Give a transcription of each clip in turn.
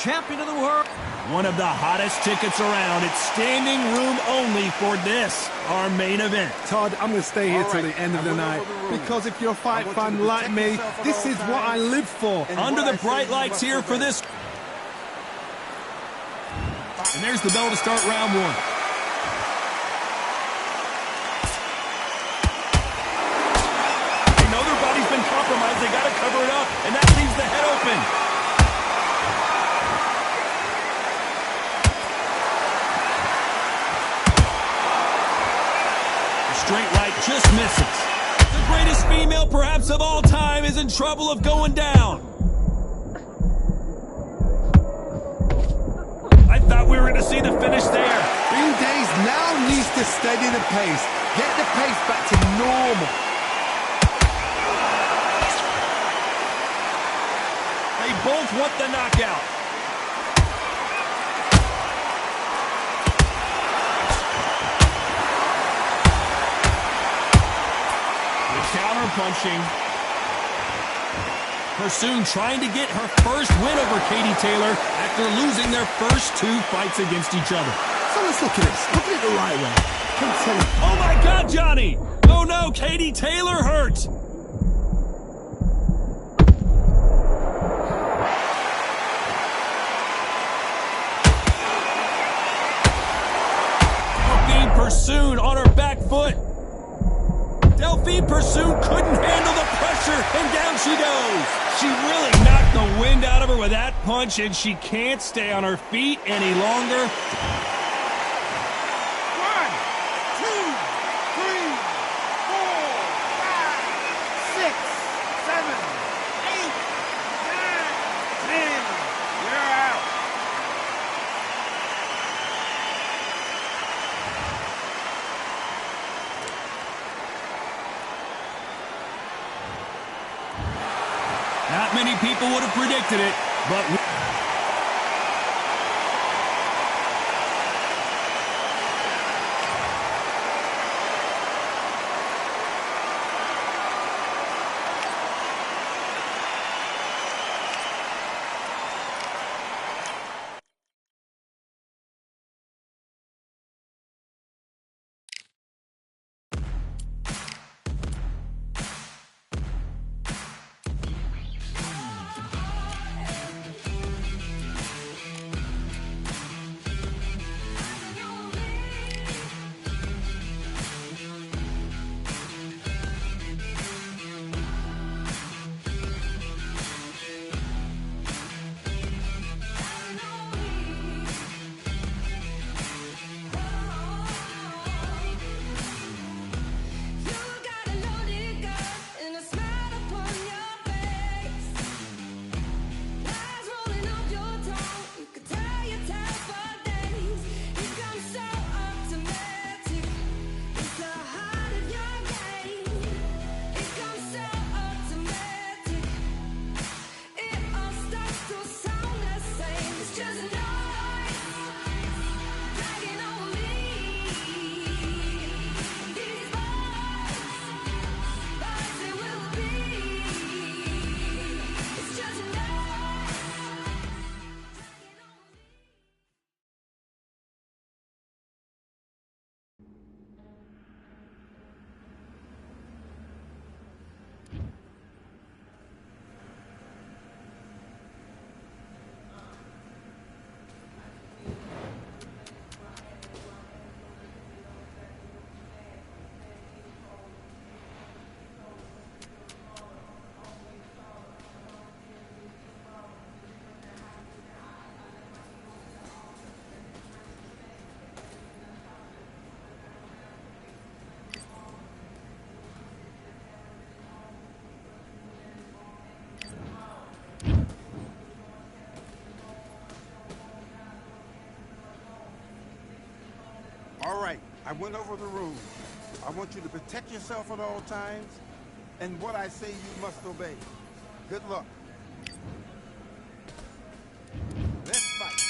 champion of the world. One of the hottest tickets around. It's standing room only for this, our main event. Todd, I'm going to stay here till the end of the night, because if you're a fight fan like me, this is what I live for. Under the bright lights here for this. And there's the bell to start round one. They know their body's been compromised. They got to cover it up, and that leaves the head open. The straight right just misses. The greatest female perhaps of all time is in trouble of going down. I thought we were going to see the finish there. Green Days now needs to steady the pace. Get the pace back to normal. They both want the knockout. The counter punching. Pursoon trying to get her first win over Katie Taylor after losing their first 2 fights against each other. So let's look at this. Look at it the right way. Oh my God, Johnny! Oh no, Katie Taylor hurt! Delphine Pursoon on her back foot. Delphine Pursoon couldn't handle the pressure, and down she goes. She really knocked the wind out of her with that punch, and she can't stay on her feet any longer. 1, 2, 3, 4, 5, 6, 7, 8, 9, 10. You're out. Not many people would have predicted it, but... All right, I went over the rules. I want you to protect yourself at all times, and what I say you must obey. Good luck. Let's fight.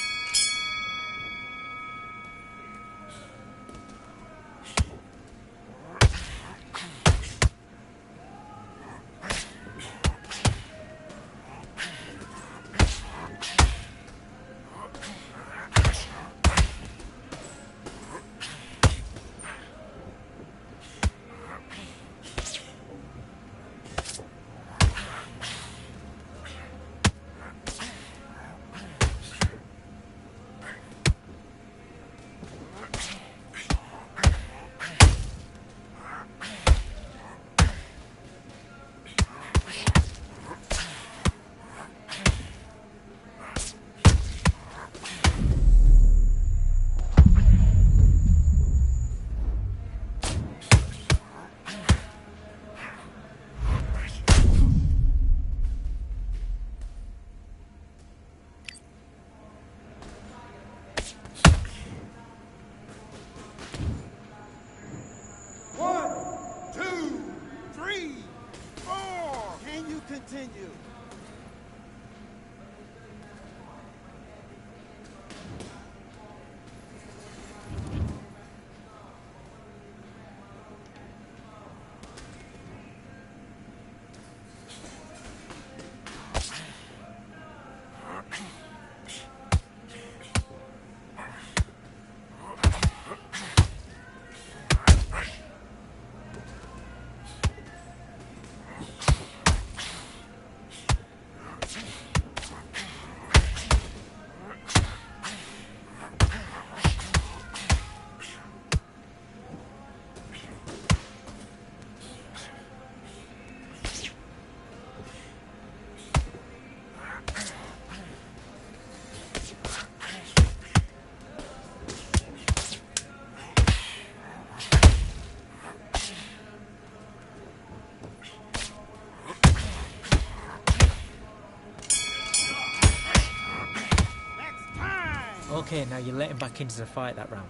Okay, now you let him back into the fight that round.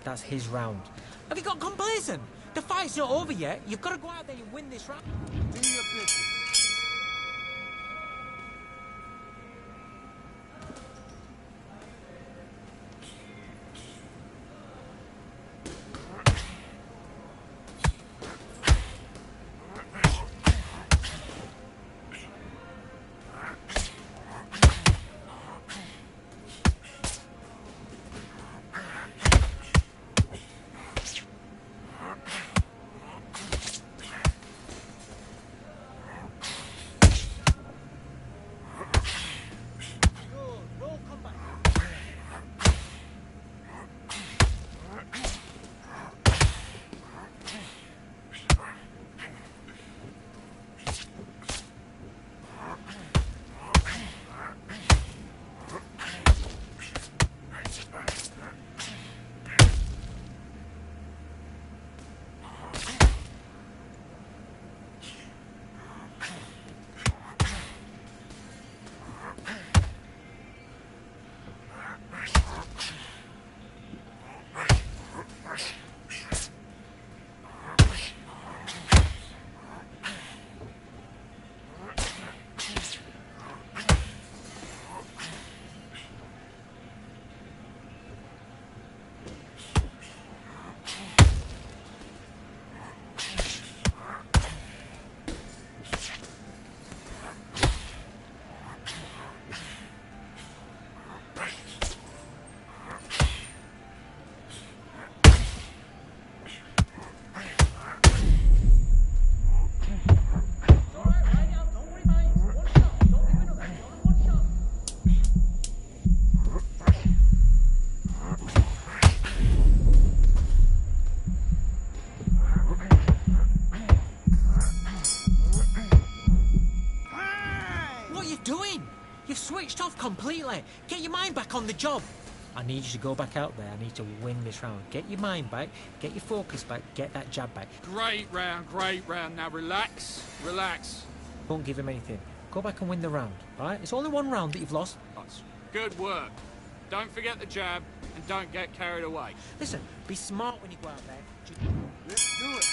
That's his round. Have you got complacent? The fight's not over yet. You've got to go out there and win this round. Do your business. You've switched off completely. Get your mind back on the job. I need you to go back out there. I need to win this round. Get your mind back, get your focus back, get that jab back. Great round, great round. Now relax, relax. Don't give him anything. Go back and win the round, all right? It's only one round that you've lost. That's good work. Don't forget the jab and don't get carried away. Listen, be smart when you go out there. Let's do it.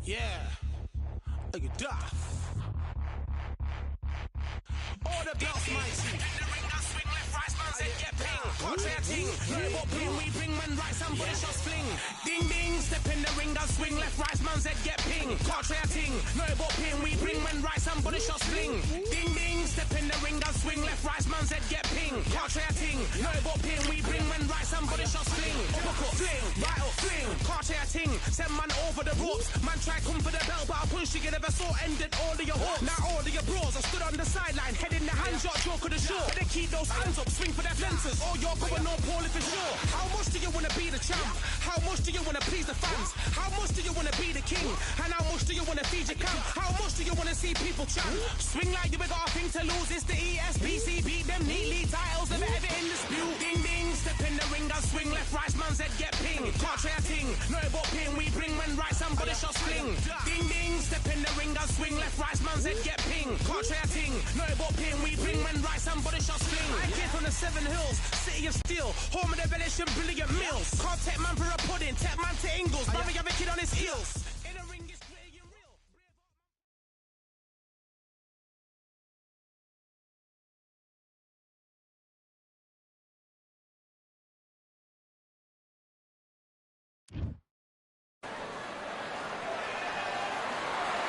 Yeah, look at that. Order belts, mighty. In the ring, I swing left, right, man said get ping. Portrait ting, robot ping, we bring man right, somebody shots fling. Ding ding, step in the ring, I swing left, right, man said get ping. Portrait ting, robot ping, we bring man right, somebody shots fling. Ding ding, step in the ring, I swing left, right, man said get ping. Portrait ting, robot ping, we bring man right, somebody shots fling. Uppercut, fling, right up, fling. Portrait ting, send man over the ropes. Man try come for the belt, but I push you, never saw ended all of your hopes. Now all of your bros, I stood on the sideline, head in the hand shot, joke of the short. They keep those hands up, swing for their fences. Or you're going on poorly for sure. How much do you wanna be the champ? How much do you wanna please the fans? How much do you wanna be the king? And how much do you wanna feed your camp? How much do you wanna see people chant? Swing like you got a thing to lose. It's the ESBC, beat them neatly. Titles never ever in dispute. Ding ding, step in the ring and swing left, right, man's head get ping. Can't try a ting, no about ping. We bring men right, somebody shots fling. Ding ding, step in the ring and swing left, right, man's head get ping. Can't try a ting, no about ping. We bring men right, somebody shots fling. I came from the 7 Hills, city of steel, home of the village and brilliant meals. Can't take man for a pudding, take man to Ingles. Mummy have a kid on his heels. In a ring is pretty and real.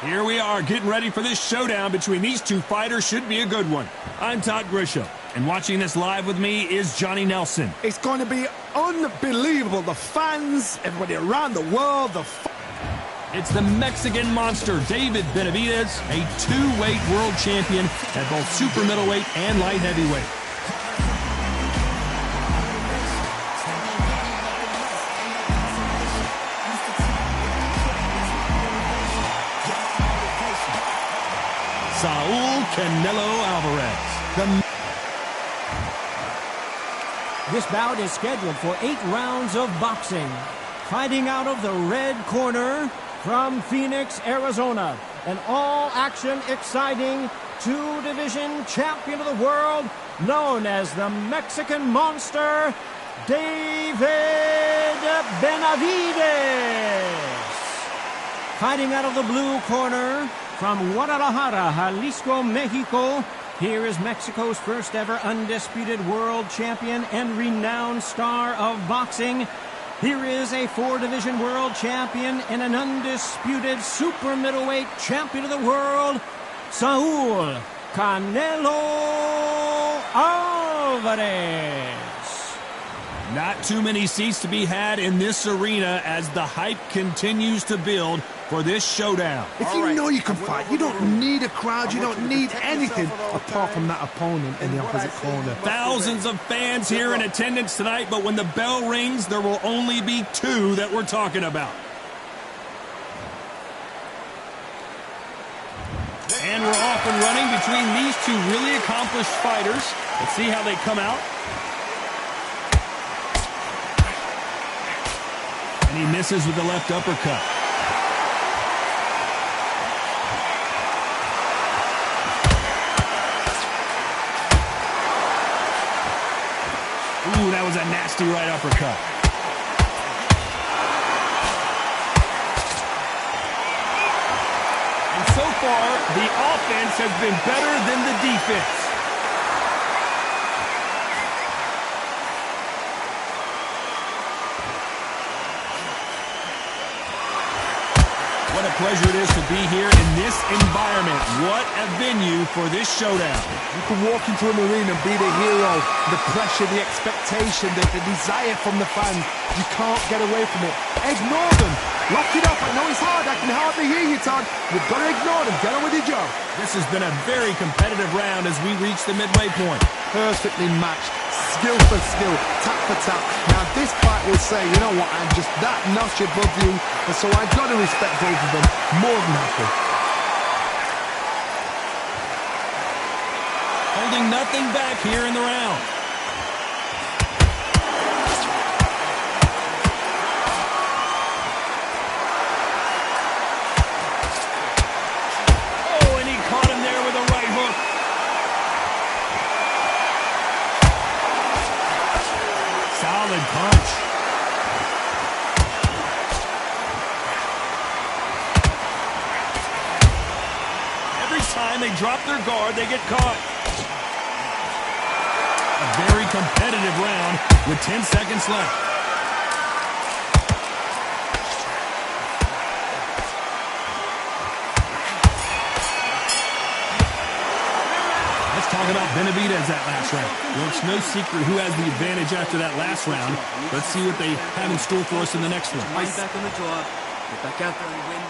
Here we are getting ready for this showdown between these two fighters. Should be a good one. I'm Todd Grisham, and watching this live with me is Johnny Nelson. It's going to be unbelievable. The fans, everybody around the world, It's the Mexican monster, David Benavidez, a two-weight world champion at both super middleweight and light heavyweight. Saul Canelo Alvarez. This bout is scheduled for 8 rounds of boxing. Fighting out of the red corner from Phoenix, Arizona. An all-action, exciting two-division champion of the world known as the Mexican Monster, David Benavidez. Fighting out of the blue corner from Guadalajara, Jalisco, Mexico, here is Mexico's first ever undisputed world champion and renowned star of boxing. Here is a 4-division world champion and an undisputed super middleweight champion of the world, Saul Canelo Alvarez. Not too many seats to be had in this arena as the hype continues to build for this showdown. If you know you can fight, you don't need a crowd, you don't need anything apart from that opponent in the opposite corner. Thousands of fans here in attendance tonight, but when the bell rings, there will only be 2 that we're talking about. And we're off and running between these 2 really accomplished fighters. Let's see how they come out. And he misses with the left uppercut. Ooh, that was a nasty right uppercut. And so far, the offense has been better than the defense. What a pleasure it is to be here in this environment. What a venue for this showdown. You can walk into an arena and be the hero. The pressure, the expectation, the desire from the fans. You can't get away from it. Ignore them. Lock it up. I know it's hard. I can hardly hear you, Todd. You've got to ignore them. Get on with your job. This has been a very competitive round as we reach the midway point. Perfectly matched. Skill for skill, tap for tap. Now this fight will say, you know what, I'm just that notch above you, and so I've got to respect both of them. More than happy. Holding nothing back here in the round. Oh, and he caught him there with a right hook. Solid punch. Every time they drop their guard, they get caught. A very competitive round with 10 seconds left. Let's talk about Benavidez that last round. Well, it's no secret who has the advantage after that last round. Let's see what they have in store for us in the next one. Back on the draw. Get back out there and win.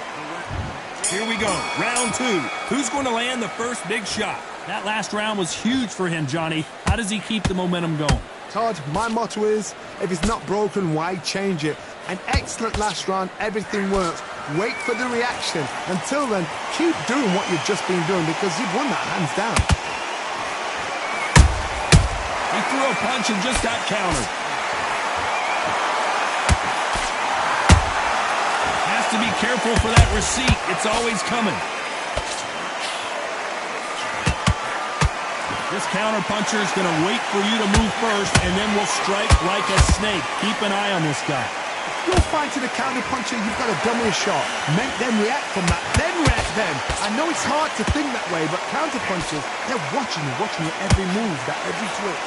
Here we go, round 2. Who's going to land the first big shot? That last round was huge for him, Johnny. How does he keep the momentum going? Todd, my motto is, if it's not broken, why change it? An excellent last round, everything works. Wait for the reaction. Until then, keep doing what you've just been doing because you've won that hands down. He threw a punch and just got countered. Has to be careful for that receipt. It's always coming. This counter-puncher is going to wait for you to move first, and then will strike like a snake. Keep an eye on this guy. You're fighting a counter-puncher, you've got to dummy a shot. Make them react from that, then react them. I know it's hard to think that way, but counter-punchers, they're watching you every move, that every twitch.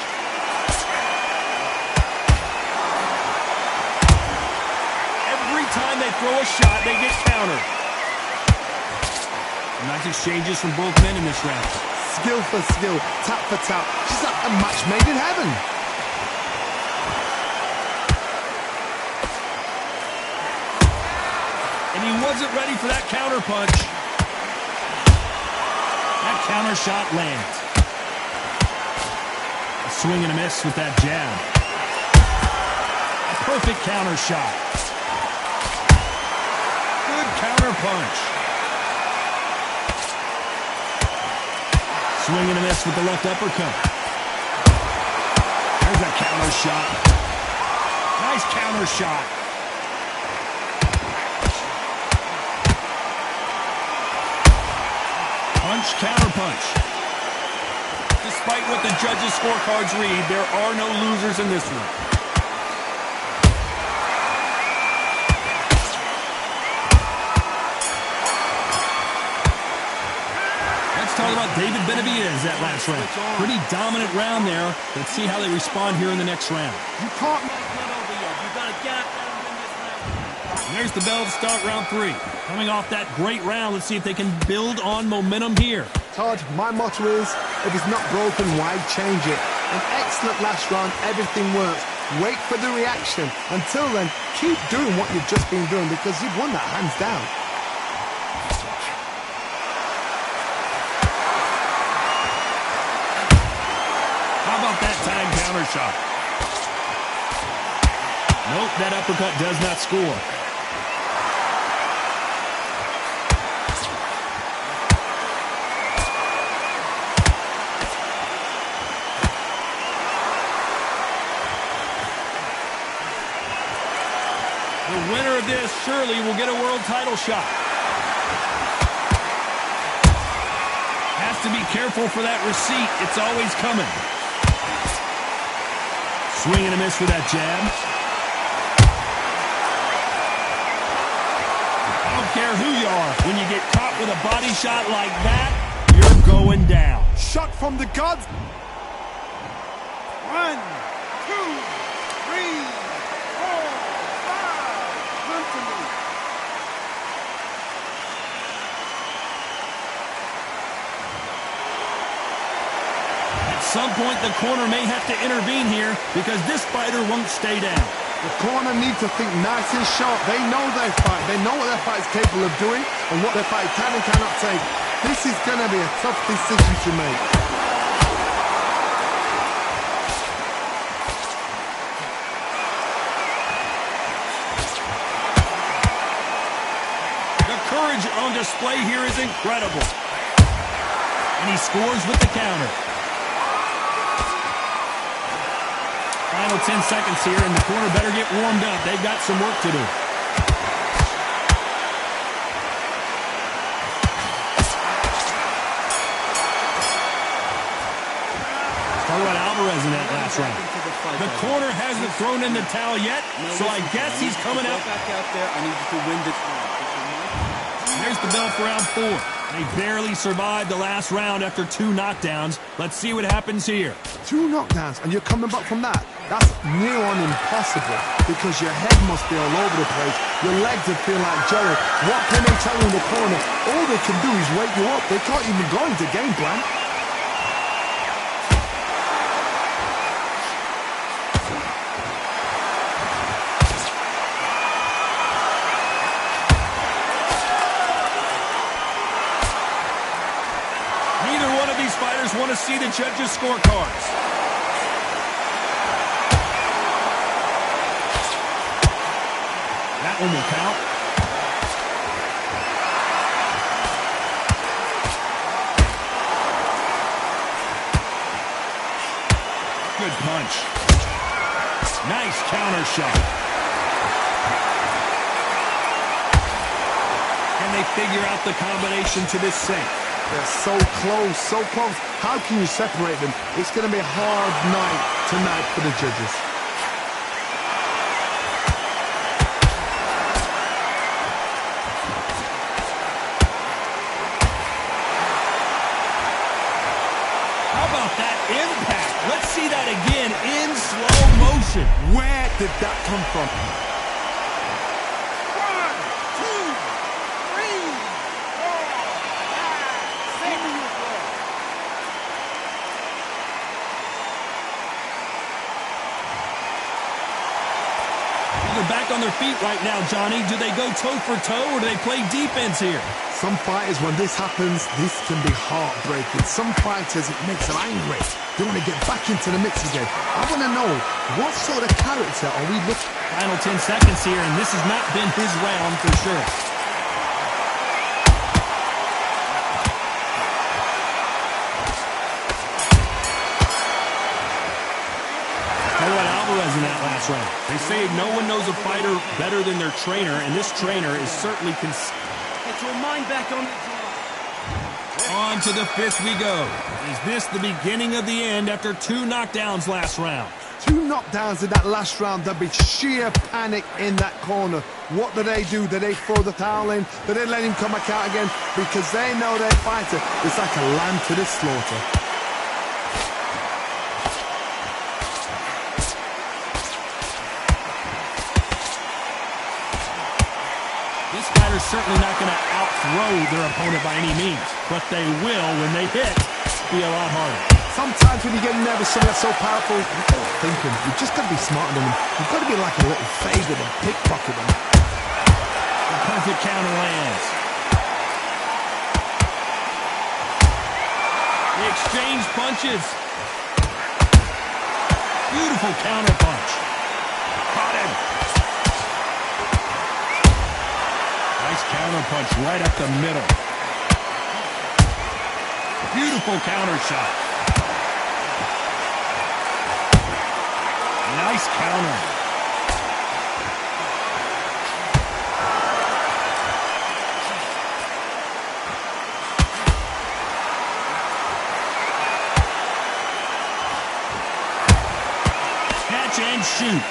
Every time they throw a shot, they get countered. Nice exchanges from both men in this round. Skill for skill, tap for tap. She's like a match made in heaven. And he wasn't ready for that counter punch. That counter shot lands. A swing and a miss with that jab. A perfect counter shot. Good counter punch. Swing and a miss with the left uppercut. There's a counter shot. Nice counter shot. Punch, counter punch. Despite what the judges' scorecards read, there are no losers in this one. Let's talk about David Benavidez that last round. Pretty dominant round there. Let's see how they respond here in the next round. You can't... And there's the bell to start round 3. Coming off that great round, let's see if they can build on momentum here. Todd, my motto is, if it's not broken, why change it? An excellent last round, everything works. Wait for the reaction. Until then, keep doing what you've just been doing because you've won that hands down. How about that time counter shot? Nope, that uppercut does not score. The winner of this surely will get a world title shot. Has to be careful for that receipt. It's always coming. Swing and a miss with that jab. I don't care who you are. When you get caught with a body shot like that, you're going down. Shot from the gods. 1, 2, 3, 4, 5. Come to me. At some point, the corner may have to intervene here because this fighter won't stay down. The corner need to think nice and sharp. They know their fight. They know what their fight is capable of doing and what their fight can and cannot take. This is going to be a tough decision to make. The courage on display here is incredible. And he scores with the counter. Final 10 seconds here, and the corner better get warmed up. They've got some work to do. Talk about Alvarez in that last round. The corner hasn't thrown in the towel yet, so I guess he's coming out. There's the bell for round 4. They barely survived the last round after 2 knockdowns. Let's see what happens here. 2 knockdowns and you're coming back from that. That's near on impossible because your head must be all over the place. Your legs would feel like jelly. What can they tell you in the corner? All they can do is wake you up. They can't even go into game plan. these fighters want to see the judges' scorecards. That one will count. Good punch. Nice counter shot. Can they figure out the combination to this sink? They're so close, so close. How can you separate them? It's going to be a hard night tonight for the judges. How about that impact? Let's see that again in slow motion. Where did that come from? 1, 2, 3, 4, 5, 6. They're back on their feet right now, Johnny. Do they go toe for toe or do they play defense here? Some fighters, when this happens, this can be heartbreaking. Some fighters, it makes them angry. They want to get back into the mix again. I want to know, what sort of character are we looking at? Final 10 seconds here, and this has not been his round for sure. Tell you what, Alvarez in that last round. They say no one knows a fighter better than their trainer, and this trainer is certainly Get your mind back on the job. On to the fifth we go. Is this the beginning of the end after 2 knockdowns last round? 2 knockdowns in that last round. There'll be sheer panic in that corner. What do? Do they throw the towel in? Do they let him come back out again? Because they know their fighter is like a lamb to the slaughter. This fighter's certainly not going to out-throw their opponent by any means, but they will, when they hit, be a lot harder. Sometimes when you get nervous, something that's so powerful, you start thinking, you've just got to be smarter than them. You've got to be like a little favor them, pickpocket them. The perfect counter lands. They exchange punches. Beautiful counter punch. Caught him. Nice counter punch right up the middle. Beautiful counter shot. Nice counter. Catch and shoot.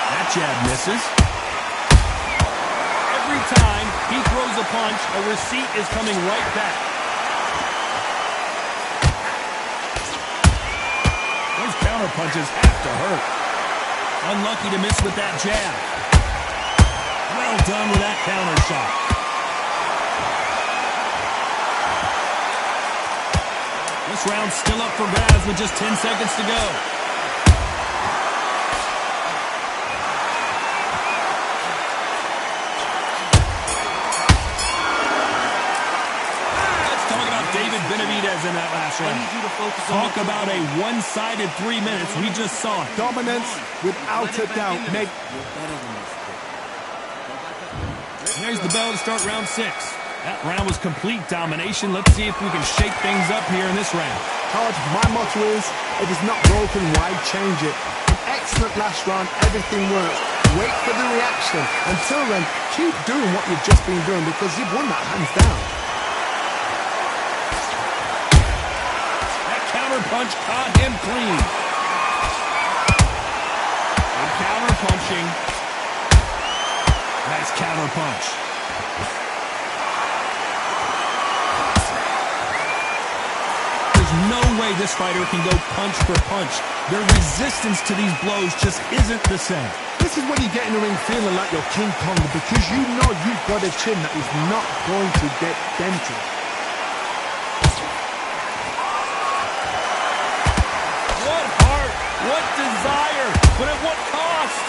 That jab misses. Every time he throws a punch, a receipt is coming right back. Those counter punches have to hurt. Unlucky to miss with that jab. Well done with that counter shot. This round's still up for grabs with just 10 seconds to go. David Benavidez in that last round. Talk about a one-sided 3 minutes. We just saw it. Dominance, without a doubt. There's the bell to start round 6. That round was complete domination. Let's see if we can shake things up here in this round. Todd, my motto is, if it's not broken, why change it? An excellent last round. Everything works. Wait for the reaction. Until then, keep doing what you've just been doing because you've won that hands down. Punch caught him clean. Good counter punching. Nice counter punch. There's no way this fighter can go punch for punch. Their resistance to these blows just isn't the same. This is when you get in the ring feeling like you're King Kong because you know you've got a chin that is not going to get dented. What desire, but at what cost?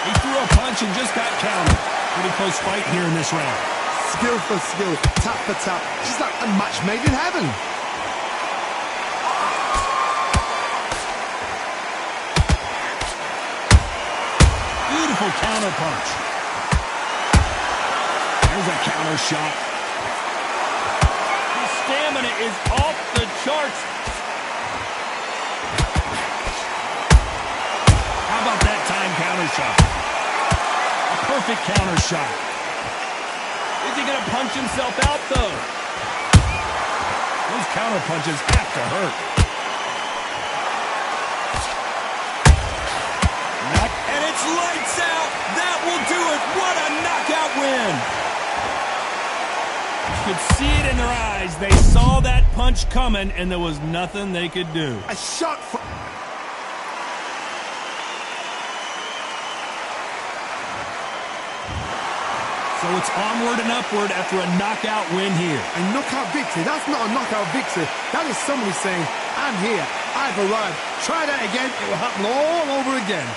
He threw a punch and just got countered. Pretty close fight here in this round. skill for skill, tap for tap. She's like a match made in heaven. Beautiful counter punch. There's a counter shot. His stamina is off the charts. How about that time counter shot? A perfect counter shot. Is he going to punch himself out, though? Those counter punches have to hurt. And it's lights out. That will do it. What a knockout win. You could see it in their eyes. They saw that punch coming, and there was nothing they could do. A shot for... So it's onward and upward after a knockout win here. A knockout victory? That's not a knockout victory. That is somebody saying, I'm here, I've arrived. Try that again, it will happen all over again.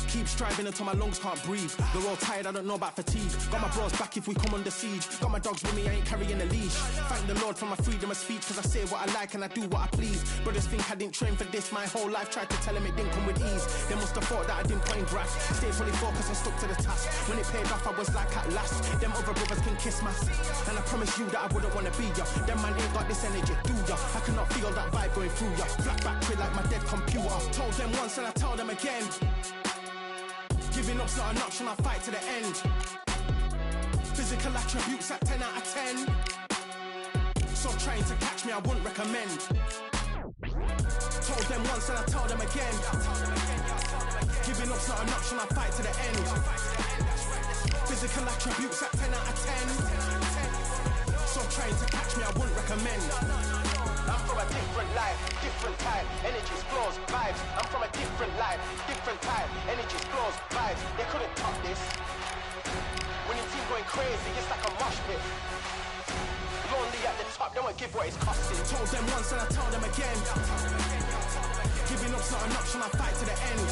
Keep striving until my lungs can't breathe. They're all tired, I don't know about fatigue. Got my bros back if we come under siege. Got my dogs with me, I ain't carrying a leash. Thank the Lord for my freedom of speech, cause I say what I like and I do what I please. Brothers think I didn't train for this my whole life. Tried to tell them it didn't come with ease. They must have thought that I didn't point grass. Stayed fully focused and stuck to the task. When it paid off, I was like at last. Them other brothers can kiss my ass. And I promise you that I wouldn't wanna be ya. Them man ain't got this energy, do ya? I cannot feel that vibe going through ya. Flat back tree like my dead computer. Told them once and I tell them again. Giving up's not an option, I'll fight to the end. Physical attributes at 10 out of 10. So trying to catch me, I wouldn't recommend. Told them once and I tell them again. Giving up's not an option, I'll fight to the end. Physical attributes at 10 out of 10. So trying to catch me, I wouldn't recommend. I'm from a different life, different time, energies, flows, vibes. I'm from a different life, different time, energies, flows, vibes. They couldn't top this. When you see going crazy, it's like a mosh pit. Lonely at the top, they won't give what it's costing. Told them once and I tell them again. Giving up's not an option, I'll fight to the end.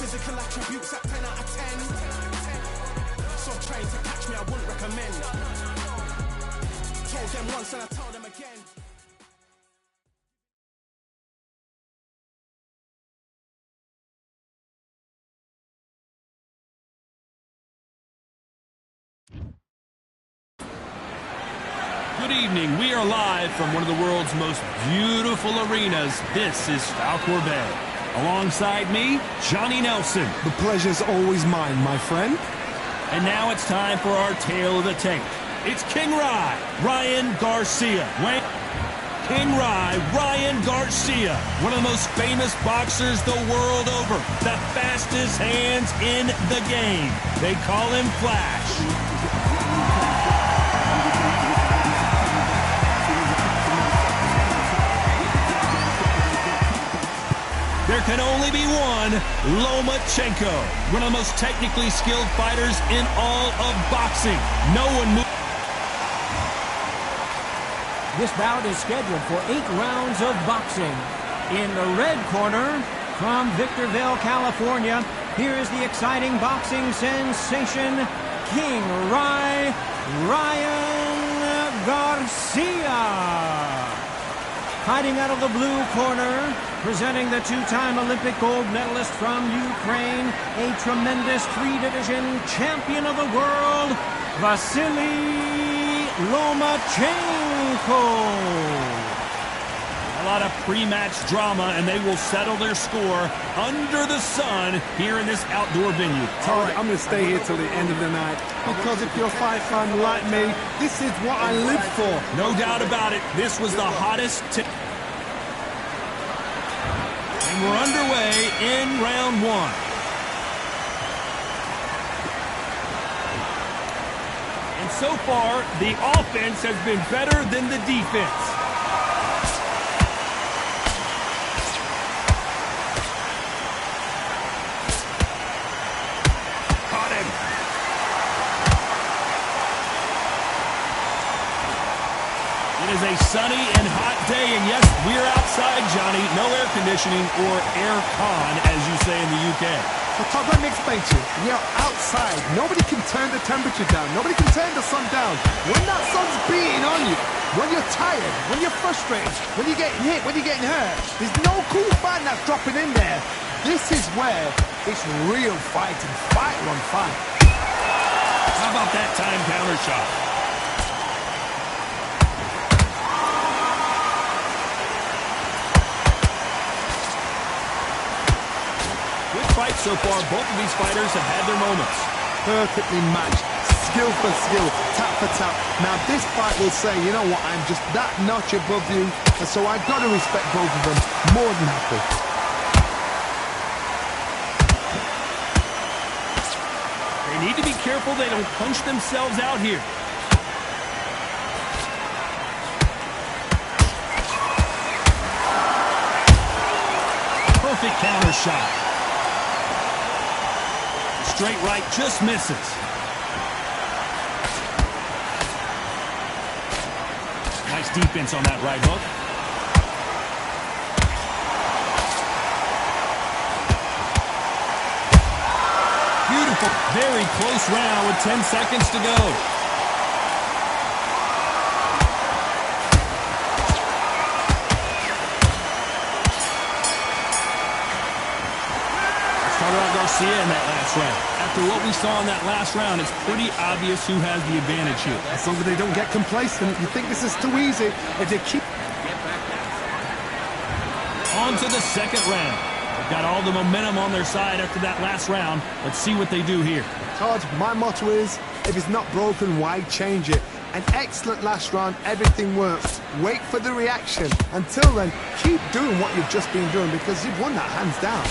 Physical attributes at 10 out of 10. So trying to catch me, I wouldn't recommend. Told them once and I tell them again. Good evening. We are live from one of the world's most beautiful arenas. This is Falcor Bay. Alongside me, Johnny Nelson. The pleasure's always mine, my friend. And now it's time for our tale of the tape. It's King Rai, Ryan Garcia. King Rai, Ryan Garcia, one of the most famous boxers the world over. The fastest hands in the game. They call him Flash. There can only be one, Lomachenko, one of the most technically skilled fighters in all of boxing. No one moves. This bout is scheduled for 8 rounds of boxing. In the red corner, from Victorville, California, here is the exciting boxing sensation, King Rai, Ryan Garcia. Fighting out of the blue corner, presenting the 2-time Olympic gold medalist from Ukraine, a tremendous 3-division champion of the world, Vasily Lomachenko. A lot of pre-match drama, and they will settle their score under the sun here in this outdoor venue. Todd, I'm going to stay here till the end of the night, because if you're a fight fan like me, this is what I live for. No doubt about it. This was the hottest And we're underway in round one. And so far, the offense has been better than the defense. Caught him. It is a sunny and hot day, and yes, we're outside, Johnny. No air conditioning or air con, as you say in the UK. Well, Todd, let me explain to you. We are outside. Nobody can turn the temperature down. Nobody can turn the sun down. When that sun's beating on you, when you're tired, when you're frustrated, when you're getting hit, when you're getting hurt, there's no cool fan that's dropping in there. This is where it's real fighting. Fight on fight. How about that time counter shot? Fight so far, both of these fighters have had their moments. Perfectly matched, skill for skill, tap for tap. Now this fight will say, you know what, I'm just that notch above you, and so I've got to respect both of them more than happy. They need to be careful they don't punch themselves out here. Perfect counter shot. Straight right just misses. Nice defense on that right hook. Beautiful. Very close round with 10 seconds to go. Garcia in that last round. After what we saw in that last round, it's pretty obvious who has the advantage here. As long as they don't get complacent, you think this is too easy. If they keep... On to the second round. They've got all the momentum on their side after that last round. Let's see what they do here. Todd, my motto is, if it's not broken, why change it? An excellent last round, everything works. Wait for the reaction. Until then, keep doing what you've just been doing because you've won that hands down.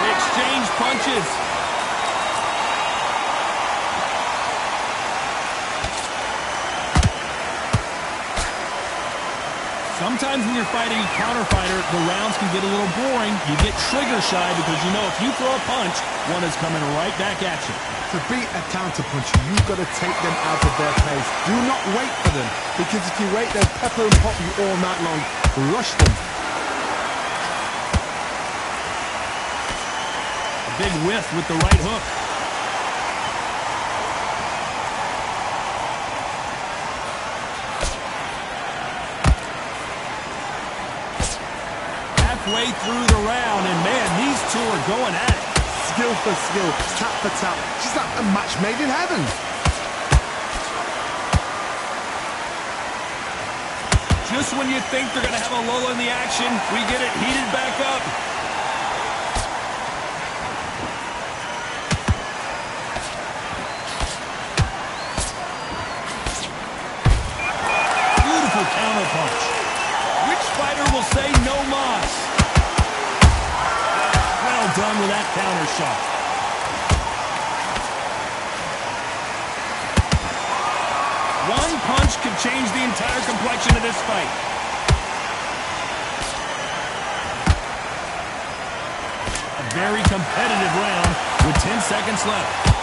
Exchange punches. Sometimes when you're fighting a counter fighter, the rounds can get a little boring. You get trigger shy because you know if you throw a punch, one is coming right back at you. To beat a counter puncher, you've got to take them out of their pace. Do not wait for them, because if you wait, they'll pepper and pop you all night long. Rush them. Big whiff with the right hook. Halfway through the round, and man, these two are going at it. Skill for skill, tap for tap. Just like a match made in heaven. Just when you think they're going to have a lull in the action, we get it heated back up. Counterpunch. Which fighter will say no mas? Well done with that counter shot. One punch could change the entire complexion of this fight. A very competitive round with 10 seconds left.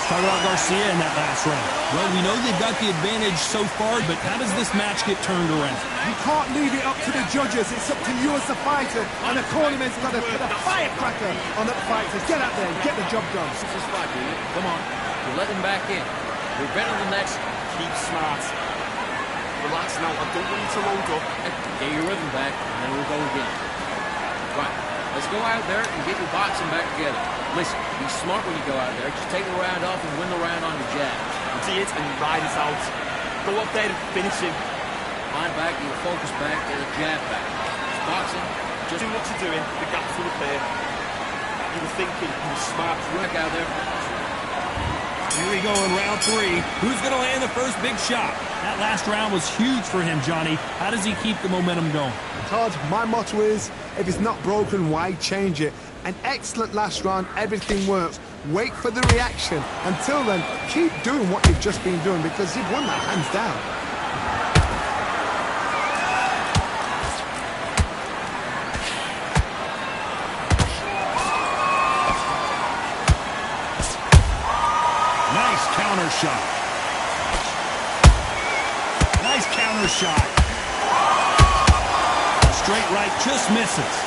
Talk about Garcia in that last round. Well, we know they've got the advantage so far, but how does this match get turned around? You can't leave it up to the judges. It's up to you as the fighter, and the cornerman's got to put a firecracker on the fighters. Get out there and get the job done. This is fight, dude. Come on. You let him back in. We're better than next. Keep smart. Relax now. I don't want you to load up. Get your rhythm back, and then we'll go again. Right. Let's go out there and get your boxing back together. Listen, be smart when you go out there. Just take the round off and win the round on your jab. See it and ride it out. Go up there and finish him. Mind back, get your focus back, get the jab back. It's boxing. Just do what you're doing. The gaps will appear. You were thinking, you were smart. Back out there. Here we go in round 3. Who's going to land the first big shot? That last round was huge for him, Johnny. How does he keep the momentum going? Todd, my motto is, if it's not broken, why change it? An excellent last round, everything works. Wait for the reaction. Until then, keep doing what you've just been doing because you've won that hands down. Nice counter shot. Nice counter shot. Straight right just misses.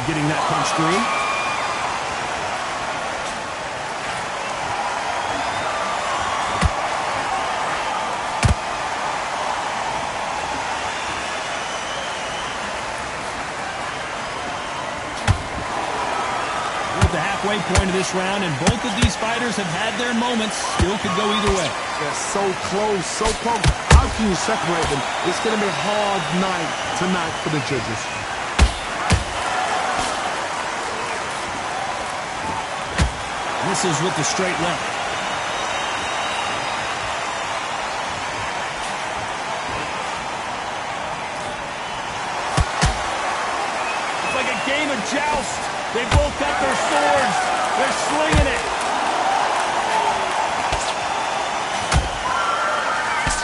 Getting that punch through. We're at the halfway point of this round, and both of these fighters have had their moments. Still could go either way. They're so close, so close. How can you separate them? It's going to be a hard night tonight for the judges. Misses with the straight left. It's like a game of joust. They both got their swords. They're slinging it.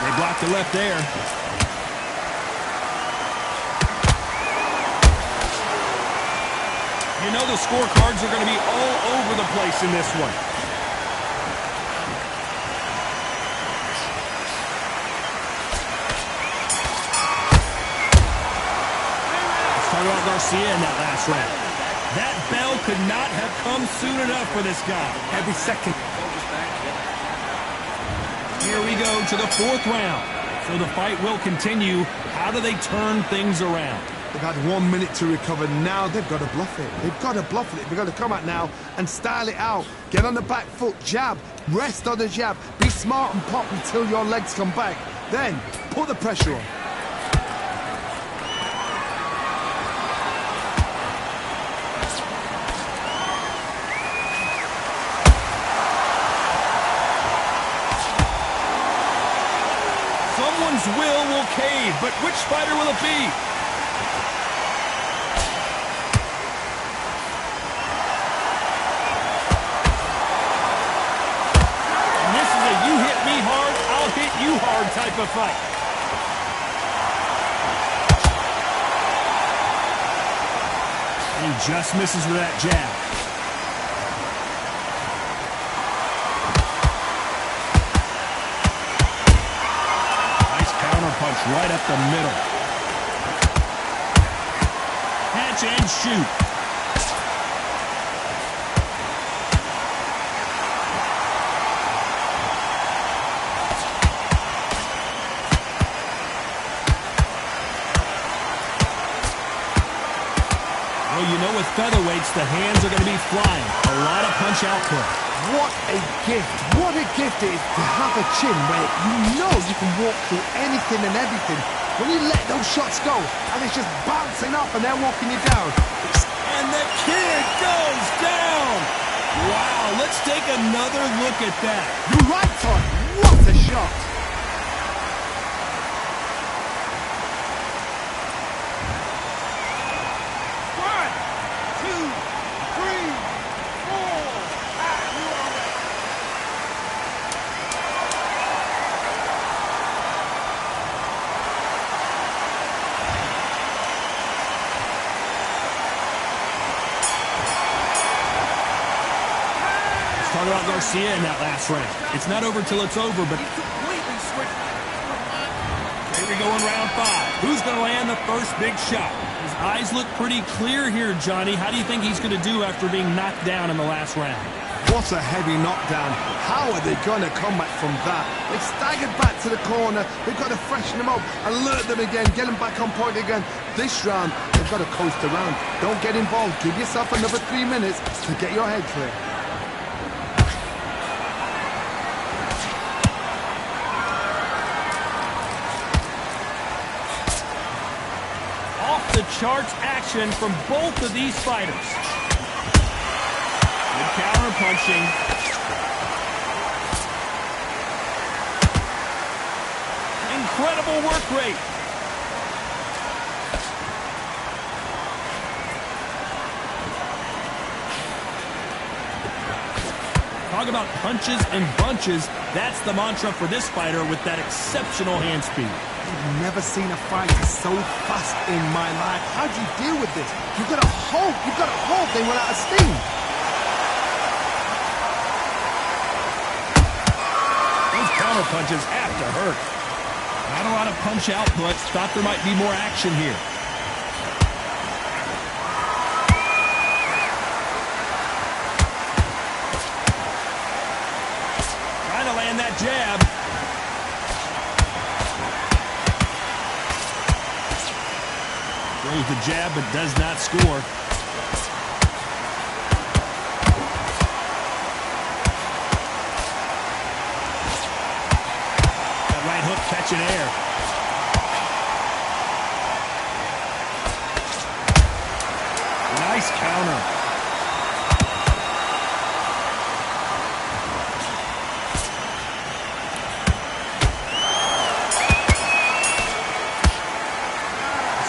They blocked the left there. You know the scorecards are going to be all over the place in this one. Let's talk about Garcia in that last round. That bell could not have come soon enough for this guy. Every second. Here we go to the 4th round. So the fight will continue. How do they turn things around? They've had 1 minute to recover. Now they've got to bluff it. They've got to bluff it. They've got to come out now and style it out. Get on the back foot, jab, rest on the jab. Be smart and pop until your legs come back. Then put the pressure on. Someone's will cave, but which fighter will it be? You hard type of fight. And he just misses with that jab. Nice counter punch right up the middle. Catch and shoot. You know, with featherweights, the hands are going to be flying. A lot of punch output. What a gift. What a gift it is to have a chin where you know you can walk through anything and everything. When you let those shots go, and it's just bouncing up and they're walking you down. And the kid goes down. Wow, let's take another look at that. You're right, Todd. What a shot. Talk about Garcia in that last round. It's not over till it's over, but Completely switched. here we go in round 5. Who's going to land the first big shot? His eyes look pretty clear here, Johnny. How do you think he's going to do after being knocked down in the last round? What a heavy knockdown. How are they going to come back from that? They've staggered back to the corner. They've got to freshen them up, alert them again, get them back on point again. This round, they've got to coast around. Don't get involved. Give yourself another 3 minutes to get your head clear. off-the-charts action from both of these fighters. Good counter punching. Incredible work rate. Talk about punches and bunches. That's the mantra for this fighter with that exceptional hand speed. I've never seen a fighter so fast in my life. How do you deal with this? You've got to hope they run out of steam. Those counter punches have to hurt. Not a lot of punch output. Thought there might be more action here. Trying to land that jab. Throws the jab but does not score. That right hook catching air. Nice counter.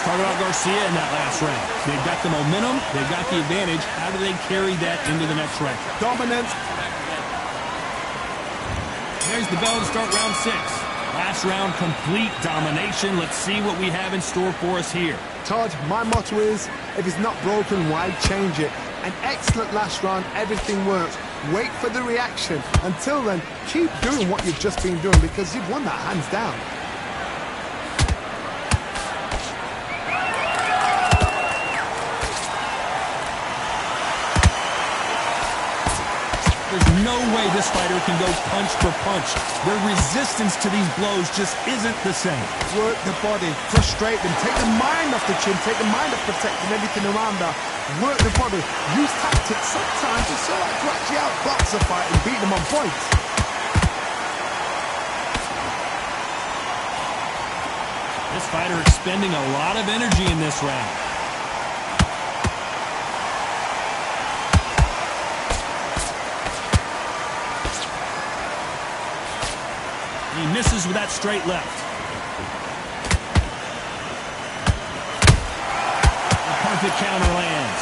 Talk about Garcia in that last round. They've got the momentum. They've got the advantage. How do they carry that into the next round? Dominance. There's the bell to start round 6. Last round, complete domination. Let's see what we have in store for us here. Todd, my motto is, if it's not broken, why change it? An excellent last round, everything works. Wait for the reaction. Until then, keep doing what you've just been doing because you've won that hands down. There's no way this fighter can go punch for punch. Their resistance to these blows just isn't the same. Work the body, frustrate them, take the mind off the chin, take the mind off protecting everything around her. Work the body, use tactics. Sometimes it's so like to actually outbox a fight and beat them on points. This fighter expending a lot of energy in this round. He misses with that straight left. The perfect counter lands.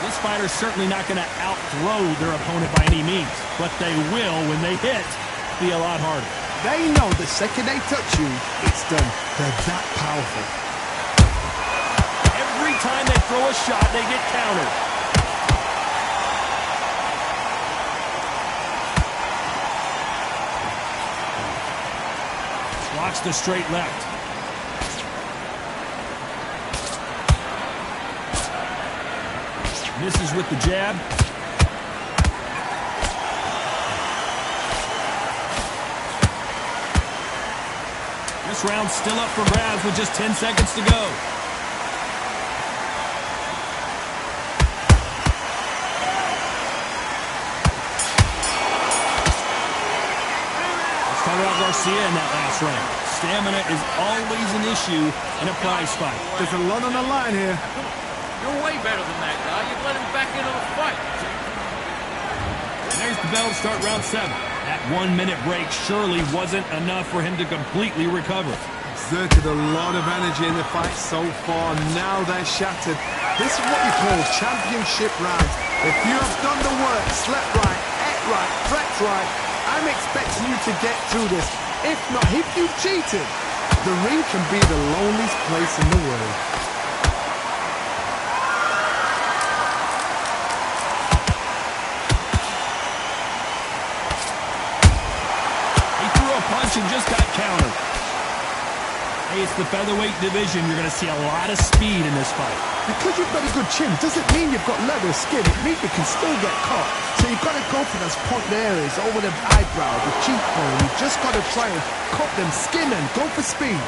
This fighter's certainly not going to outthrow their opponent by any means, but they will, when they hit, be a lot harder. They know the second they touch you, it's done. They're that powerful. Every time they throw a shot, they get countered. Blocks the straight left. Misses with the jab. This round's still up for grabs with just 10 seconds to go. Let's talk about Garcia in that last round. Stamina is always an issue in a prize fight. There's a lot on the line here. You're way better than that guy. You've let him back into the fight. There's the bell to start round 7. That 1-minute break surely wasn't enough for him to completely recover. Exerted a lot of energy in the fight so far. Now they're shattered. This is what we call championship rounds. If you have done the work, slept right, ate right, prepped right, I'm expecting you to get through this. If not, if you've cheated, the ring can be the loneliest place in the world. Punch and just got countered. Hey, it's the featherweight division. You're going to see a lot of speed in this fight. Because you've got a good chin doesn't mean you've got leather skin. It means you can still get caught. So you've got to go for those point areas over the eyebrow, the cheekbone. You've just got to try and cut them skin and go for speed.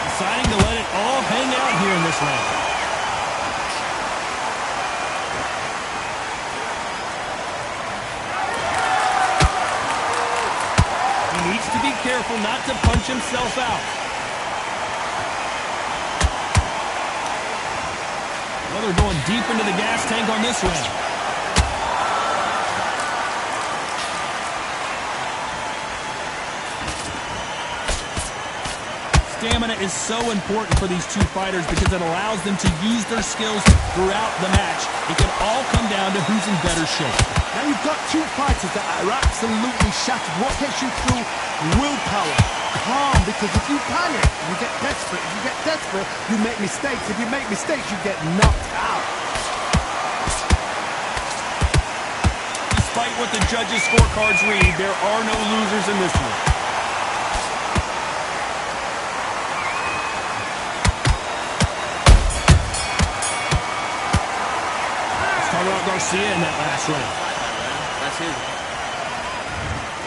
Deciding to let it all hang out here in this round. careful not to punch himself out. Well, they're going deep into the gas tank on this round. Stamina is so important for these two fighters because it allows them to use their skills throughout the match. It can all come down to who's in better shape. Now you've got two fighters that are absolutely shattered. What gets you through? Willpower. Calm, because if you panic, you get desperate. If you get desperate, you make mistakes. If you make mistakes, you get knocked out. Despite what the judges' scorecards read, there are no losers in this one. Garcia in that last round. That's his.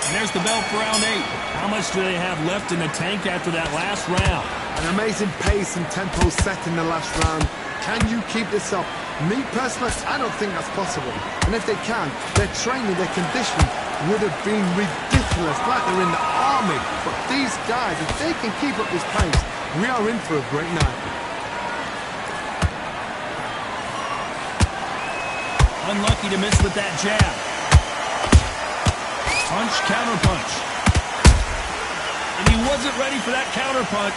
And there's the bell for round 8. How much do they have left in the tank after that last round? An amazing pace and tempo set in the last round. Can you keep this up? Me personally, I don't think that's possible. And if they can, their training, their conditioning would have been ridiculous, like they're in the army. But these guys, if they can keep up this pace, we are in for a great night. Unlucky to miss with that jab. Punch, counter punch. And he wasn't ready for that counter punch.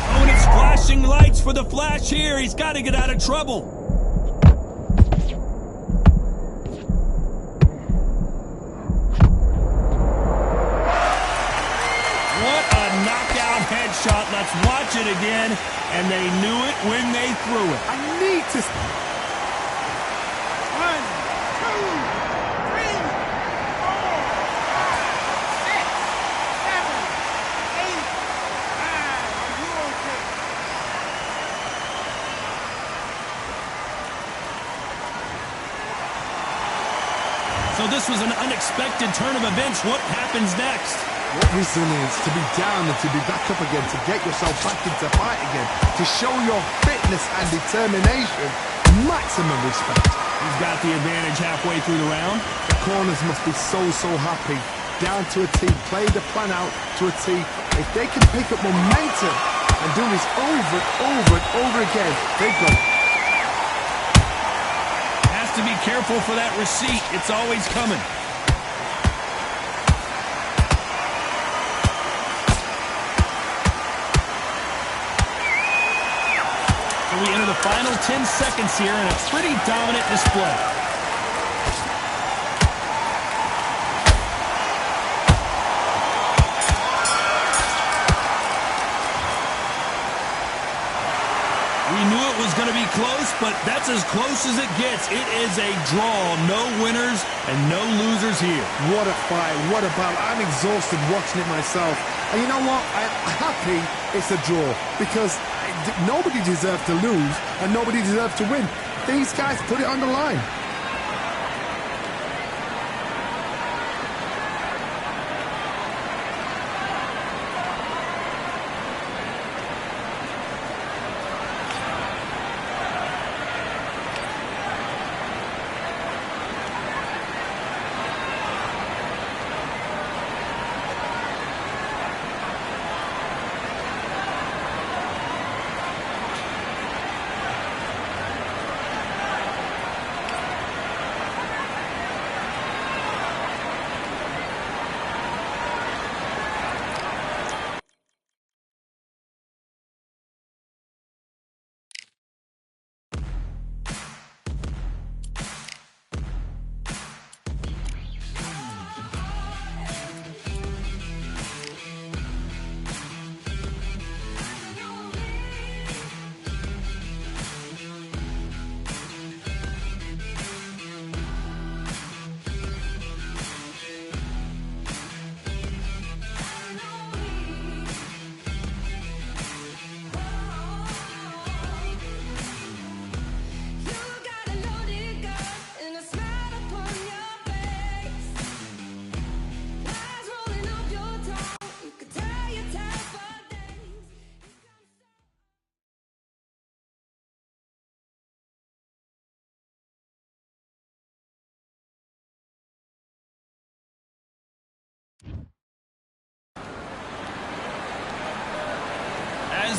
Oh, and it's flashing lights for the flash here. He's got to get out of trouble. What a knockout headshot. Let's watch it again. And they knew it when they threw it. I need to... 1, 2, 3, 4, 5, 6, 7, 8, 9, are you okay? So this was an unexpected turn of events. What happens next? What resilience to be down and to be back up again, to get yourself back into fight again, to show your fitness and determination. Maximum respect. He's got the advantage halfway through the round. The corners must be so happy. Down to a T, play the plan out to a T. If they can pick up momentum and do this over and over and over again, they've got it. Has to be careful for that receipt. It's always coming. We enter the final 10 seconds here in a pretty dominant display. We knew it was going to be close, but that's as close as it gets. It is a draw. No winners and no losers here. What a fight. What a battle. I'm exhausted watching it myself. And you know what? I'm happy it's a draw because nobody deserved to lose and nobody deserved to win. These guys put it on the line.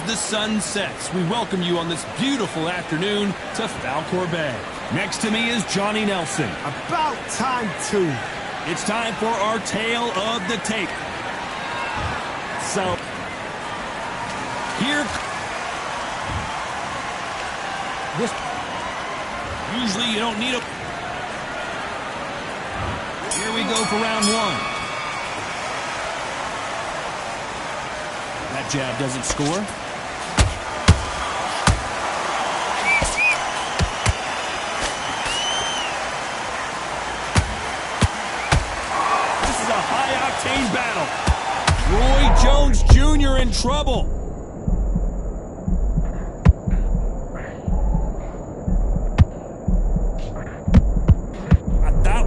the sun sets, we welcome you on this beautiful afternoon to Falcor Bay. Next to me is Johnny Nelson. About time, too. It's time for our tale of the tape. So, here... Usually you don't need a... Here we go for round one. That jab doesn't score. This is a high-octane battle. Roy Jones Jr. in trouble.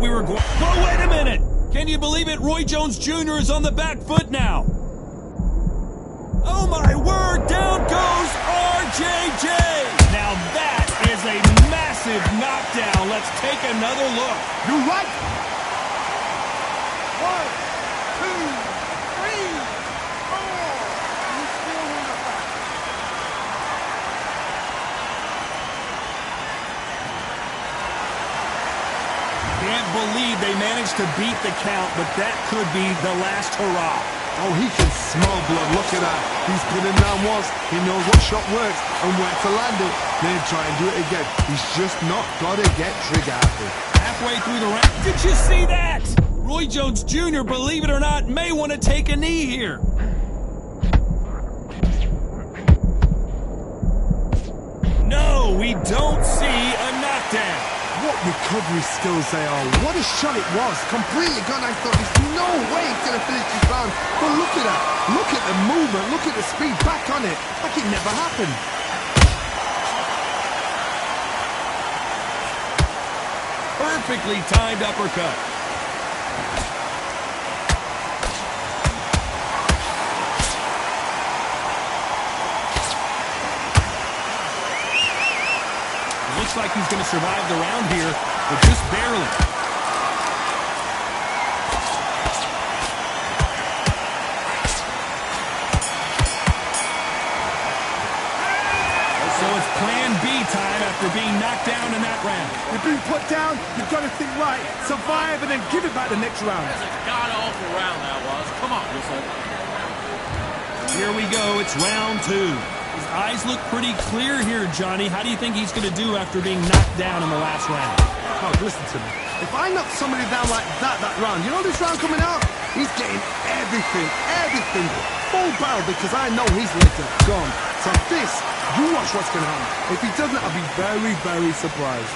We were going. Oh, wait a minute! Can you believe it? Roy Jones Jr. is on the back foot now. Oh my word! Down goes RJJ. Now that is a massive knockdown. Let's take another look. You right? 1, 2, 3, 4. Can't believe they managed to beat the count, but that could be the last hurrah. Oh, he can smell blood. Look at that. He's been in down once. He knows what shot works and where to land it. Then try and do it again. He's just not got to get trigger happy. Halfway through the round. Did you see that? Roy Jones Jr., believe it or not, may want to take a knee here. No, we don't see a knockdown. What recovery skills they are. What a shot it was. Completely gone. I thought there's no way he's going to finish this round. But look at that. Look at the movement. Look at the speed. Back on it. Like it never happened. Perfectly timed uppercut. Looks like he's going to survive the round here, but just barely. So it's plan B time after being knocked down in that round. You've been put down, you've got to think right, survive, and then give it back the next round. That's a god-awful round that was. Come on, Whistle. Here we go. It's round two. His eyes look pretty clear here, Johnny. How do you think he's going to do after being knocked down in the last round? Oh, listen to me. If I knock somebody down like that round, you know this round coming out? He's getting everything, full barrel, because I know his legs are gone. So this, you watch what's going to happen. If he doesn't, I'll be very, very surprised.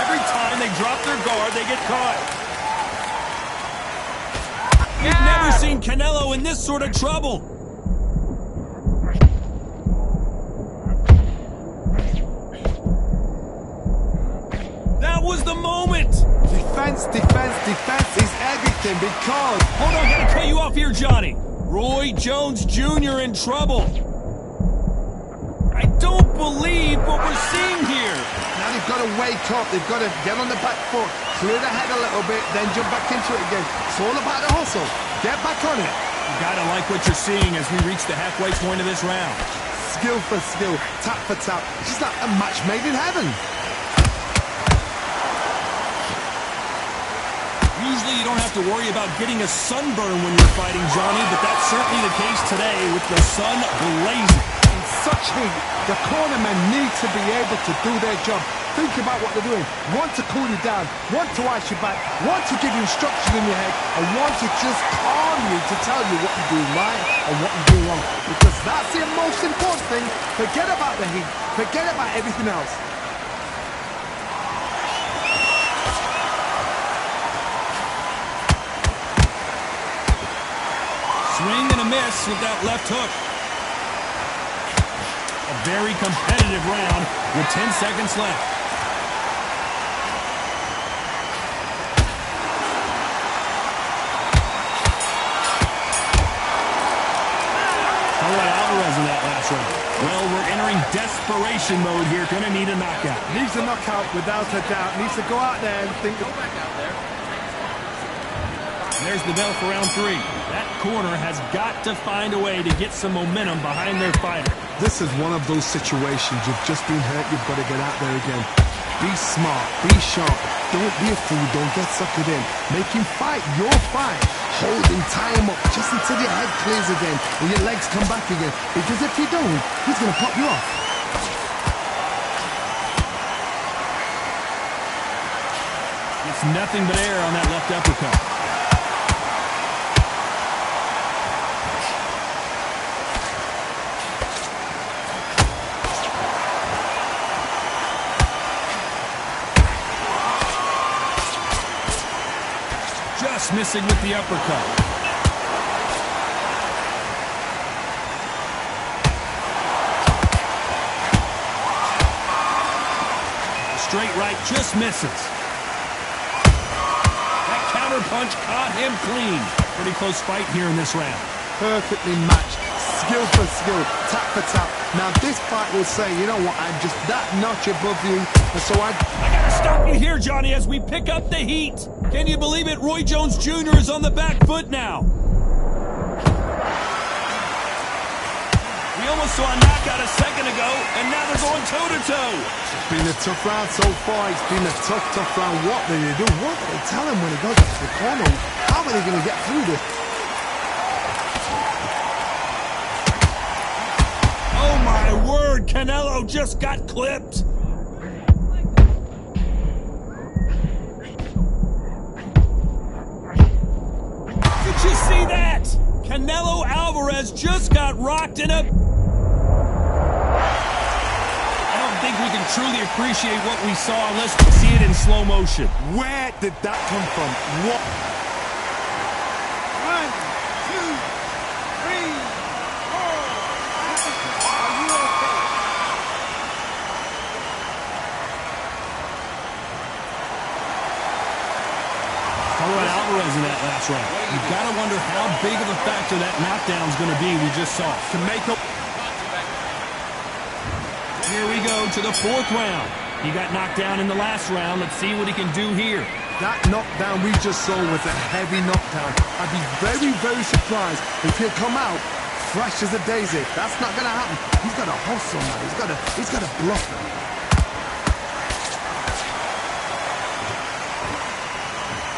Every time they drop their guard, they get caught. We've never seen Canelo in this sort of trouble. That was the moment. Defense is everything because... Hold on, gotta cut you off here, Johnny. Roy Jones Jr. in trouble. I don't believe what we're seeing here. Now they've got to wake up. They've got to get on the back foot, clear the head a little bit, then jump back into it again. It's all about the hustle. Get back on it. You gotta like what you're seeing as we reach the halfway point of this round. Skill for skill, tap for tap. It's just like a match made in heaven. Usually you don't have to worry about getting a sunburn when you're fighting, Johnny, but that's certainly the case today with the sun blazing. In such heat, the cornermen need to be able to do their job. Think about what they're doing. One to cool you down, one to ice you back, one to give you instruction in your head, and one to just calm you to tell you what you're doing right and what you're doing wrong. Because that's the most important thing. Forget about the heat. Forget about everything else. Swing and a miss with that left hook. A very competitive round with 10 seconds left. How about Alvarez in that last round? Well, we're entering desperation mode here. Gonna need a knockout. Needs a knockout without a doubt. Needs to go out there and think. Go back out there. There's the bell for round three. That corner has got to find a way to get some momentum behind their fighter. This is one of those situations. You've just been hurt. You've got to get out there again. Be smart. Be sharp. Don't be a fool. Don't get suckered in. Make him fight your fight. Hold him, tie him up just until your head clears again and your legs come back again. Because if you don't, he's going to pop you off. It's nothing but air on that left uppercut. Just missing with the uppercut. Straight right just misses. That counter punch caught him clean. Pretty close fight here in this round. Perfectly matched. Skill for skill. Tap for tap. Now this fight will say, you know what, I'm just that notch above you. And so I gotta stop you here, Johnny, as we pick up the heat. Can you believe it? Roy Jones Jr. is on the back foot now. We almost saw a knockout a second ago, and now they're going toe-to-toe. It's been a tough round so far. It's been a tough round. What do they do? What do they tell him when he goes up to the corner? How are they going to get through this? Oh, my word. Canelo just got clipped. Did you see that? Canelo Alvarez just got rocked in a... I don't think we can truly appreciate what we saw unless we see it in slow motion. Where did that come from? What? 1, 2, 3, 4. Are you okay? How about Alvarez in that last round? You've got to wonder how big of a factor that knockdown is going to be we just saw. To make up... Here we go to the fourth round. He got knocked down in the last round. Let's see what he can do here. That knockdown we just saw was a heavy knockdown. I'd be very, very surprised if he'll come out fresh as a daisy. That's not going to happen. He's got to hustle now. He's got to bluff him.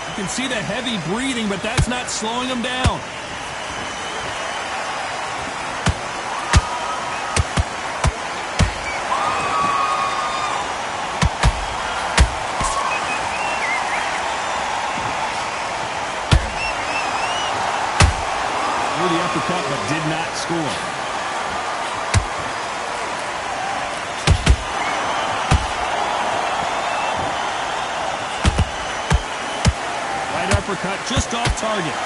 You can see the heavy breathing, but that's not slowing him down. The uppercut, but did not score. Right uppercut just off target.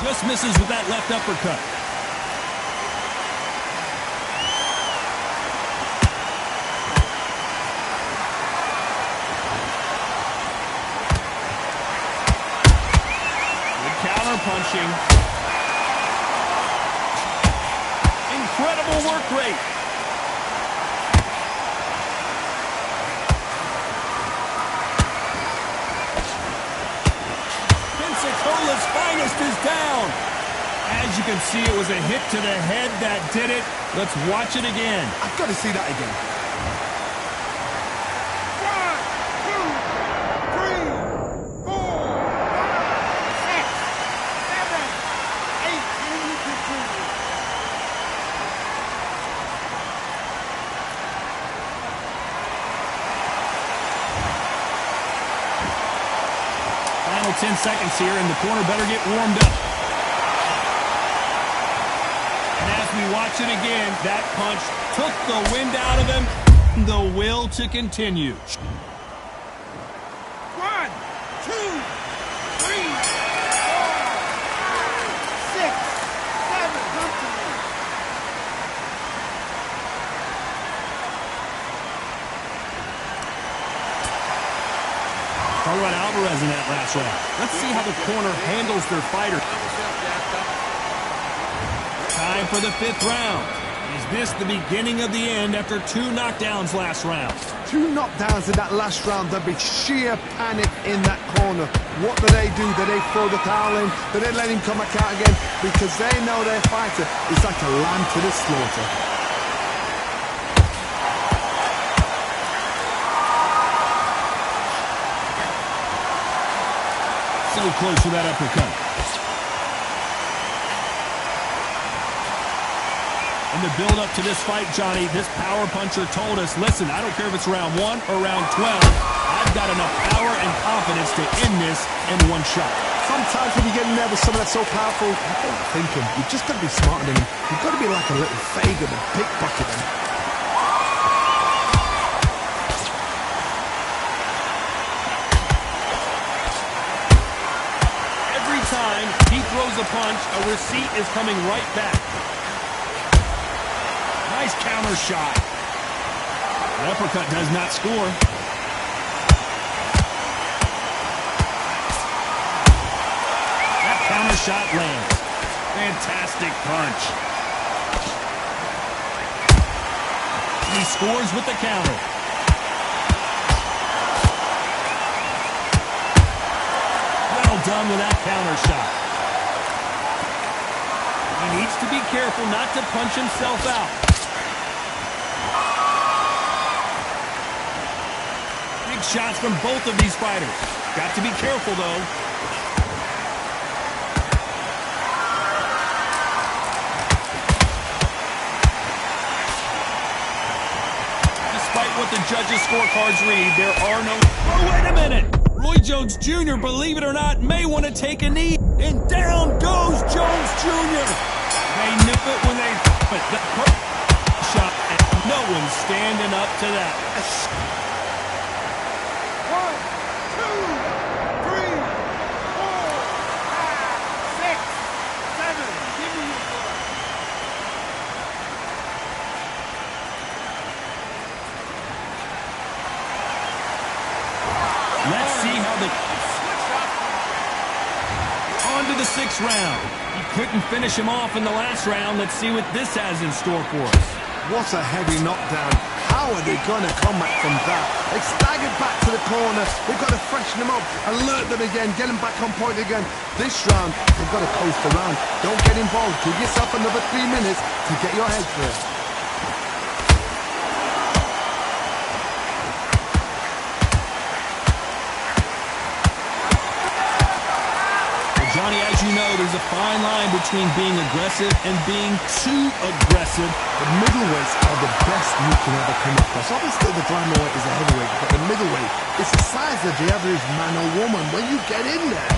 Just misses with that left uppercut. Punching. Incredible work rate. Pensacola's finest is down. As you can see, it was a hit to the head that did it. Let's watch it again. I've got to see that again. 1, 2, 3, 4, 5, 6, 7, 8, and you continue. Final 10 seconds here, and the corner better get warmed up. And as we watch it again, that punch took the wind out of him. The will to continue. 1, 2, 3, 4, 5, 6, 7. Come to me. Talk about Alvarez in that last round. Let's see how the corner handles their fighter. Time for the fifth round. Is this the beginning of the end after 2 knockdowns last round? 2 knockdowns in that last round. There'd be sheer panic in that corner. What do? Do they throw the towel in? Do they let him come back out again? Because they know their fighter is like a lamb to the slaughter. So close to that uppercut. In the build-up to this fight, Johnny, this power puncher told us, listen, I don't care if it's round 1 or round 12, I've got enough power and confidence to end this in one shot. Sometimes when you get in there with someone that's so powerful, you don't think him. You've just got to be smarter than him. You've got to be like a little Fagin and pickpocket him. Every time he throws a punch, a receipt is coming right back. Nice counter shot. The uppercut does not score. That counter shot lands. Fantastic punch. He scores with the counter. Well done with that counter shot. He needs to be careful not to punch himself out. Shots from both of these fighters. Got to be careful, though. Despite what the judges' scorecards read, there are no... Oh, wait a minute! Roy Jones Jr., believe it or not, may want to take a knee. And down goes Jones Jr. They nip it when they... But the shot, and no one's standing up to that. 1, 2, 3, 4, 5, 6, 7. Give me your blood. Let's see how the... On to the 6th round. He couldn't finish him off in the last round. Let's see what this has in store for us. What a heavy knockdown. How are they going to come back from that? They staggered back to the corner. They've got to freshen them up, alert them again, get them back on point again. This round, they've got to coast around. Don't get involved. Give yourself another 3 minutes to get your head clear. Johnny, as you know, there's a fine line between being aggressive and being too aggressive. The middleweights are the best you can ever come across. Obviously, the flyweight is a heavyweight, but the middleweight is the size of the average man or woman. When you get in there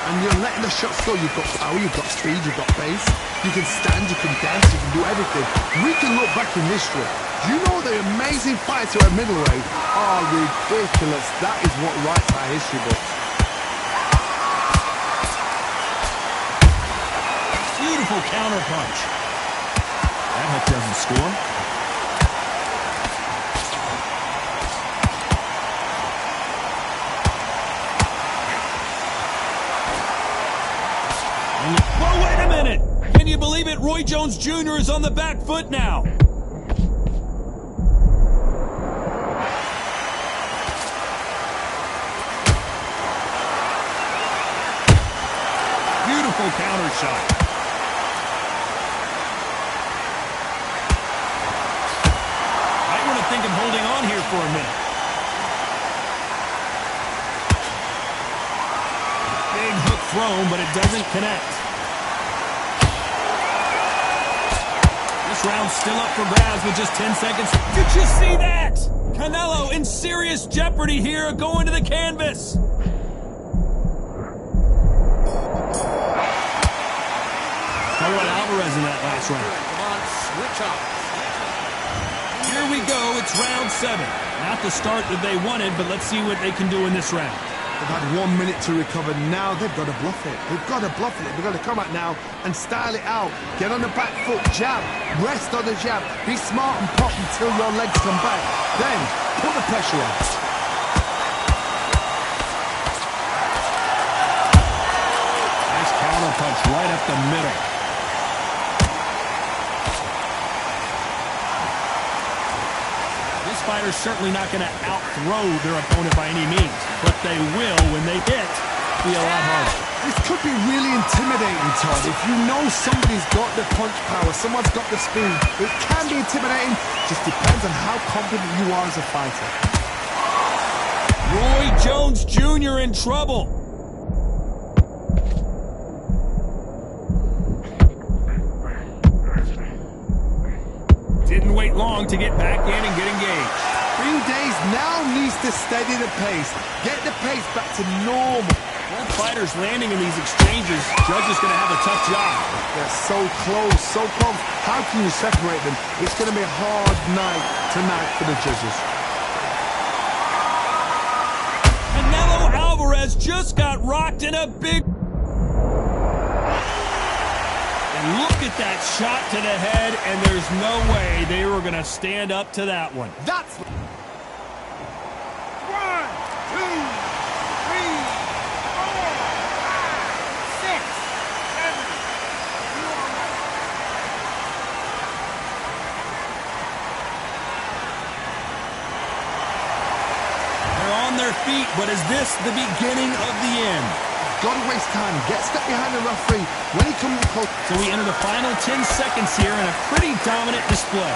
and you're letting the shots go, you've got power, you've got speed, you've got pace. You can stand, you can dance, you can do everything. We can look back in history. Do you know the amazing fights at middleweight are ridiculous? That is what writes our history books. Beautiful counter punch. That hook doesn't score. Whoa, wait a minute! Can you believe it? Roy Jones Jr. is on the back foot now. Beautiful counter shot. Think of holding on here for a minute. Big hook thrown, but it doesn't connect. This round's still up for grabs with just 10 seconds. Did you see that? Canelo in serious jeopardy here, going to the canvas. How about Alvarez in that last round? Come on, switch off. Here we go, it's round 7. Not the start that they wanted, but let's see what they can do in this round. They've had 1 minute to recover. Now they've got to bluff it. They've got to bluff it. They've got to come out now and style it out. Get on the back foot, jab, rest on the jab. Be smart and pop until your legs come back. Then put the pressure on. Nice counter punch right up the middle. fighters certainly not going to out-throw their opponent by any means, but they will, when they hit, be a lot harder. This could be really intimidating, Todd. If you know somebody's got the punch power, someone's got the speed, it can be intimidating. Just depends on how confident you are as a fighter. Roy Jones Jr. in trouble. Didn't wait long to get back in and get engaged. Ring Days now needs to steady the pace. Get the pace back to normal. Both fighters landing in these exchanges. Judge is going to have a tough job. They're so close, so close. How can you separate them? It's going to be a hard night tonight for the judges. Canelo Alvarez just got rocked in a big... And look at that shot to the head, and there's no way they were going to stand up to that one. That's... 1, 2, 3, 4, 5, 6, 7. They're on their feet, but is this the beginning of the end? Gotta waste time. Get step behind the referee when he comes close. So we enter the final 10 seconds here in a pretty dominant display.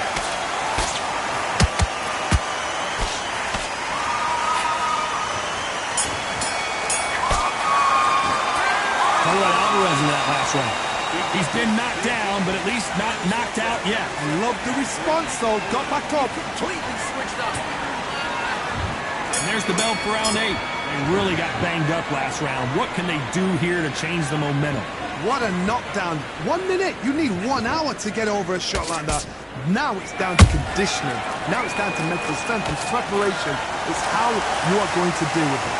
Tell you what, Alvarez in that last round. He's been knocked down, but at least not knocked out yet. I love the response, though. Got back up. Completely switched up. And there's the bell for round 8. They really got banged up last round. What can they do here to change the momentum? What a knockdown. 1 minute. You need 1 hour to get over a shot like that. Now it's down to conditioning. Now it's down to mental strength and preparation. It's how you are going to deal with it.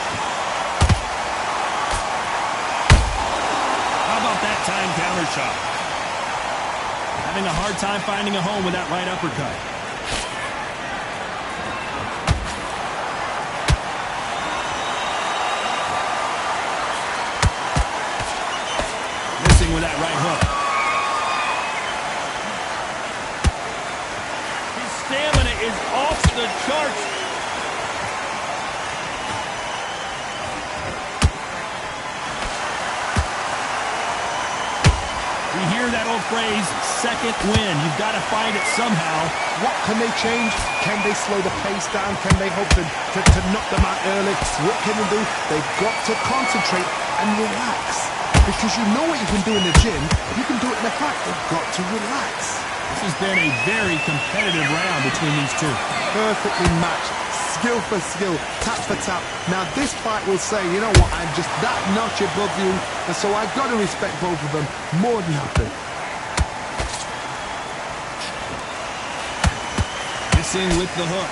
How about that time counter shot? Having a hard time finding a home with that right uppercut. With that right hook. His stamina is off the charts. We hear that old phrase, second win. You've got to find it somehow. What can they change? Can they slow the pace down? Can they hope to knock them out early? What can they do? They've got to concentrate and relax. Because you know what you can do in the gym, you can do it in the fight. You've got to relax. This has been a very competitive round between these two. Perfectly matched. Skill for skill, tap for tap. Now this fight will say, you know what, I'm just that notch above you, and so I've got to respect both of them more than happy. Missing with the hook.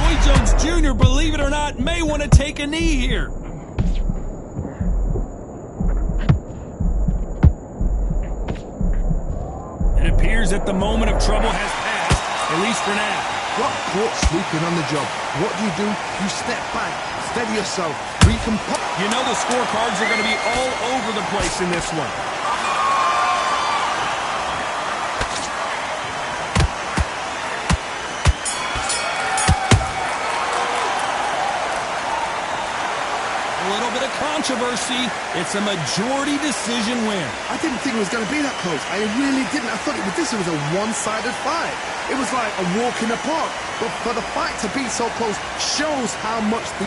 Roy Jones Jr., believe it or not, may want to take a knee here. It appears that the moment of trouble has passed, at least for now. Got caught sleeping on the job. What do? You step back, steady yourself, recompose. You know the scorecards are going to be all over the place in this one. A little bit of controversy. It's a majority decision win. I didn't think it was going to be that close. I really didn't. I thought this was a one-sided fight. It was like a walk in the park. But for the fight to be so close shows how much the...